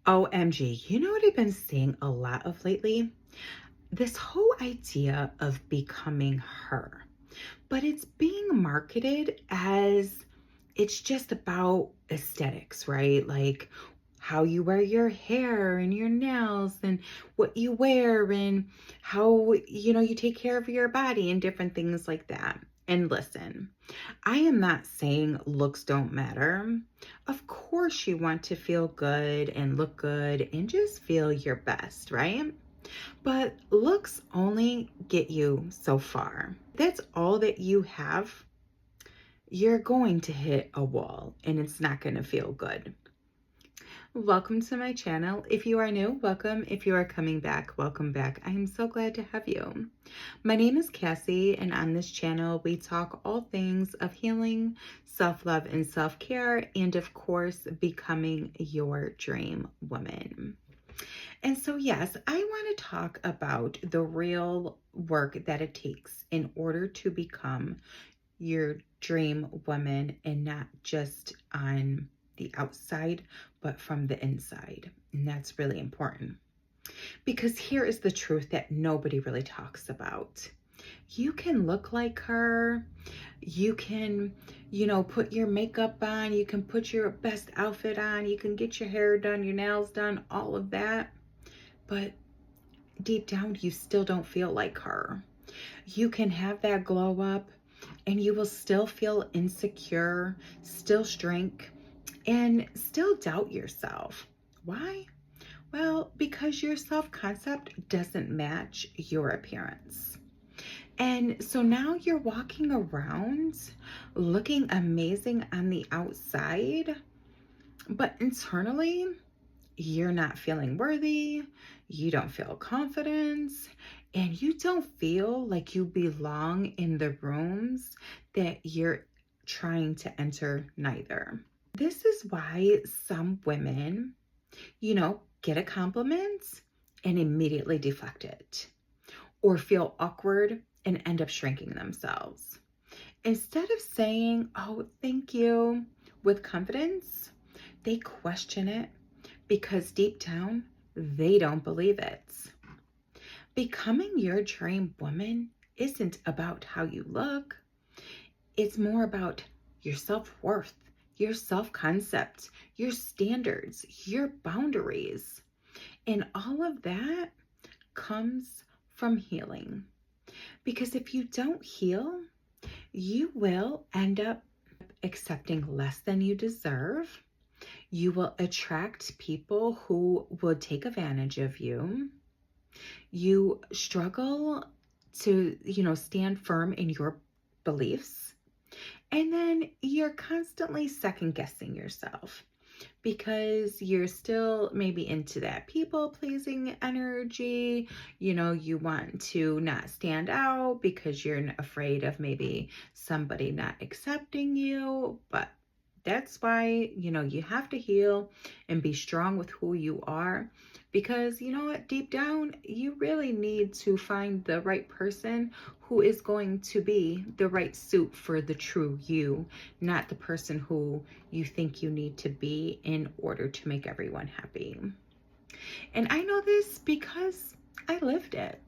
OMG, you know what I've been seeing a lot of lately? This whole idea of becoming her, but it's being marketed as it's just about aesthetics, right? Like how you wear your hair and your nails and what you wear and how, you take care of your body and different things like that. And listen, I am not saying looks don't matter. Of course, you want to feel good and look good and just feel your best, right? But looks only get you so far. That's all that you have. You're going to hit a wall and it's not going to feel good. Welcome to my channel. If you are new, welcome. If you are coming back, welcome back. I am so glad to have you. My name is Cassie, and on this channel, we talk all things of healing, self-love, and self-care, and of course, becoming your dream woman. And so, yes, I want to talk about the real work that it takes in order to become your dream woman, and not just on the outside, but from the inside. And that's really important because here is the truth that nobody really talks about. You can look like her. You can, put your makeup on. You can put your best outfit on. You can get your hair done, your nails done, all of that. But deep down, you still don't feel like her. You can have that glow up and you will still feel insecure, still shrink, and still doubt yourself. Why? Well, because your self-concept doesn't match your appearance. And so now you're walking around looking amazing on the outside, but internally, you're not feeling worthy, you don't feel confidence, and you don't feel like you belong in the rooms that you're trying to enter neither. This is why some women, get a compliment and immediately deflect it, or feel awkward and end up shrinking themselves. Instead of saying, "Oh, thank you," with confidence, they question it because deep down, they don't believe it. Becoming your dream woman isn't about how you look. It's more about your self-worth, your self-concept, your standards, your boundaries. And all of that comes from healing. Because if you don't heal, you will end up accepting less than you deserve. You will attract people who will take advantage of you. You struggle to, stand firm in your beliefs. And then you're constantly second guessing yourself because you're still maybe into that people pleasing energy. You want to not stand out because you're afraid of maybe somebody not accepting you. But that's why, you have to heal and be strong with who you are, because you know what, deep down, you really need to find the right person who is going to be the right suit for the true you, not the person who you think you need to be in order to make everyone happy. And I know this because I lived it.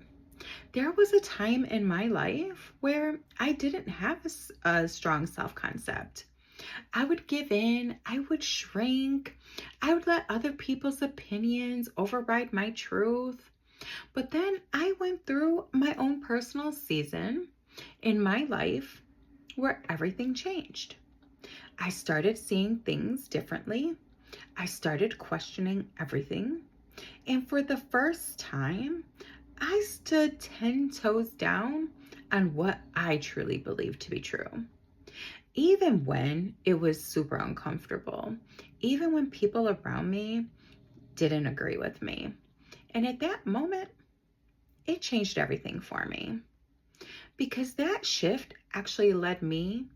There was a time in my life where I didn't have a strong self-concept. I would give in, I would shrink, I would let other people's opinions override my truth. But then I went through my own personal season in my life where everything changed. I started seeing things differently. I started questioning everything. And for the first time, I stood 10 toes down on what I truly believed to be true. Even when it was super uncomfortable, even when people around me didn't agree with me. And at that moment, it changed everything for me, because that shift actually led me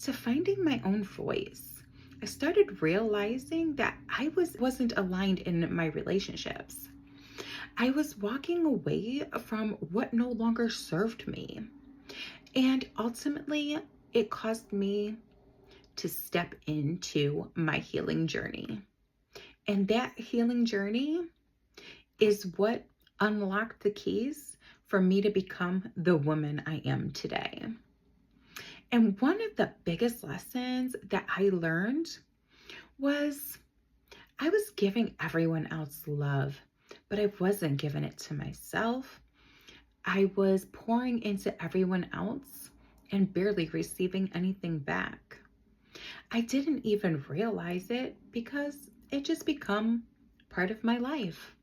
to finding my own voice. I started realizing that I wasn't aligned in my relationships. I was walking away from what no longer served me. And ultimately, it caused me to step into my healing journey. And that healing journey is what unlocked the keys for me to become the woman I am today. And one of the biggest lessons that I learned was I was giving everyone else love, but I wasn't giving it to myself. I was pouring into everyone else and barely receiving anything back. I didn't even realize it because it just become part of my life.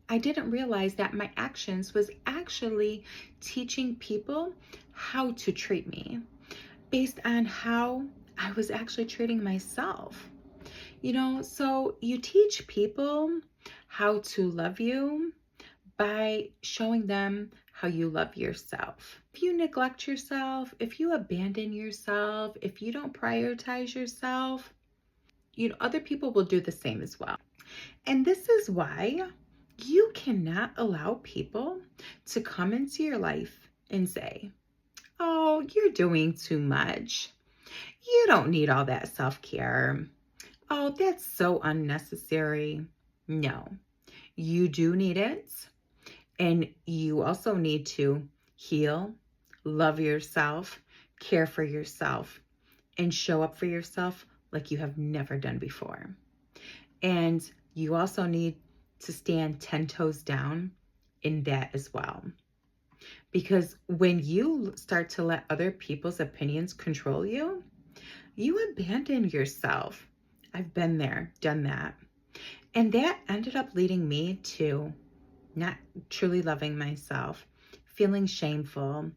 I didn't realize that my actions was actually teaching people how to treat me based on how I was actually treating myself. So you teach people how to love you by showing them how you love yourself. If you neglect yourself, if you abandon yourself, if you don't prioritize yourself, other people will do the same as well. And this is why you cannot allow people to come into your life and say, "Oh, you're doing too much. You don't need all that self-care. Oh, that's so unnecessary." No, you do need it. And you also need to heal, love yourself, care for yourself, and show up for yourself like you have never done before. And you also need to stand 10 toes down in that as well. Because when you start to let other people's opinions control you, you abandon yourself. I've been there, done that. And that ended up leading me to not truly loving myself, feeling shameful,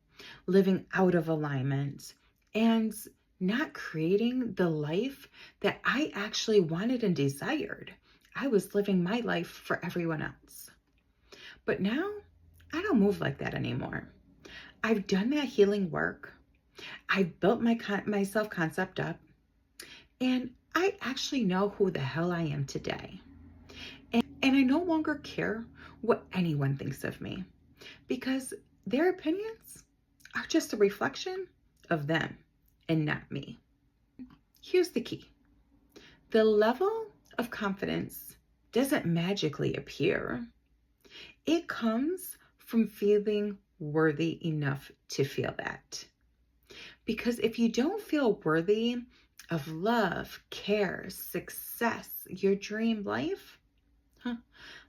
living out of alignment, and not creating the life that I actually wanted and desired. I was living my life for everyone else. But now I don't move like that anymore. I've done that healing work. I've built my self-concept up, and I actually know who the hell I am today. And I no longer care what anyone thinks of me because their opinions are just a reflection of them and not me. Here's the key. The level of confidence doesn't magically appear. It comes from feeling worthy enough to feel that. Because if you don't feel worthy of love, care, success, your dream life,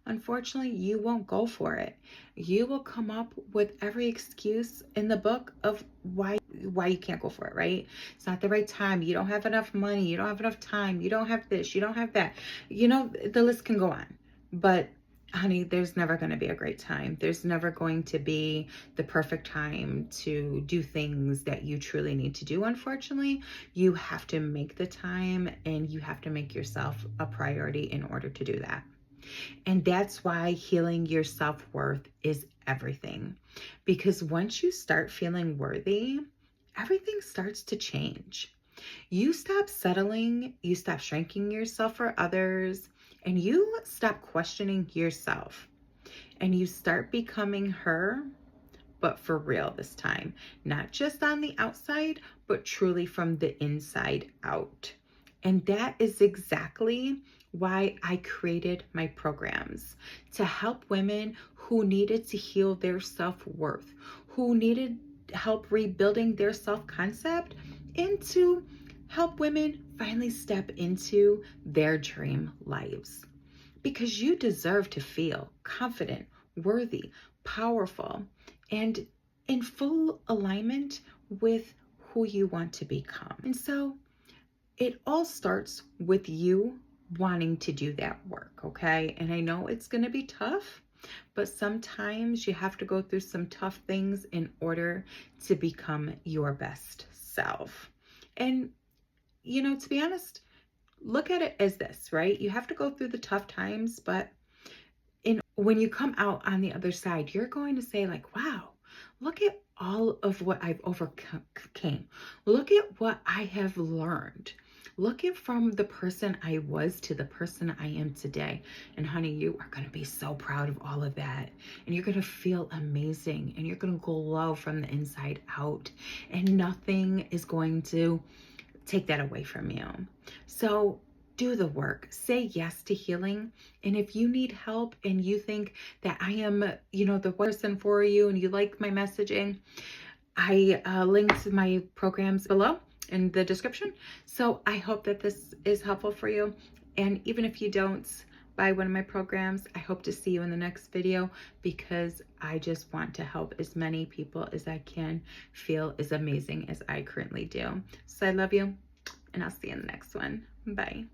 unfortunately, you won't go for it. You will come up with every excuse in the book of why you can't go for it, right? It's not the right time. You don't have enough money. You don't have enough time. You don't have this. You don't have that. The list can go on. But honey, there's never going to be a great time. There's never going to be the perfect time to do things that you truly need to do. Unfortunately, you have to make the time and you have to make yourself a priority in order to do that. And that's why healing your self-worth is everything. Because once you start feeling worthy, everything starts to change. You stop settling, you stop shrinking yourself for others, and you stop questioning yourself. And you start becoming her, but for real this time. Not just on the outside, but truly from the inside out. And that is exactly why I created my programs, to help women who needed to heal their self-worth, who needed help rebuilding their self-concept, and to help women finally step into their dream lives. Because you deserve to feel confident, worthy, powerful, and in full alignment with who you want to become. And so it all starts with you wanting to do that work, okay? And I know it's going to be tough, but sometimes you have to go through some tough things in order to become your best self. And, to be honest, look at it as this, right? You have to go through the tough times, but when you come out on the other side, you're going to say like, wow, look at all of what I've overcame. Look at what I have learned. Look at from the person I was to the person I am today. And honey, you are going to be so proud of all of that. And you're going to feel amazing. And you're going to glow from the inside out. And nothing is going to take that away from you. So do the work, say yes to healing. And if you need help and you think that I am, the person for you and you like my messaging, I linked my programs below in the description. So I hope that this is helpful for you. And even if you don't buy one of my programs, I hope to see you in the next video, because I just want to help as many people as I can feel as amazing as I currently do. So I love you, and I'll see you in the next one. Bye.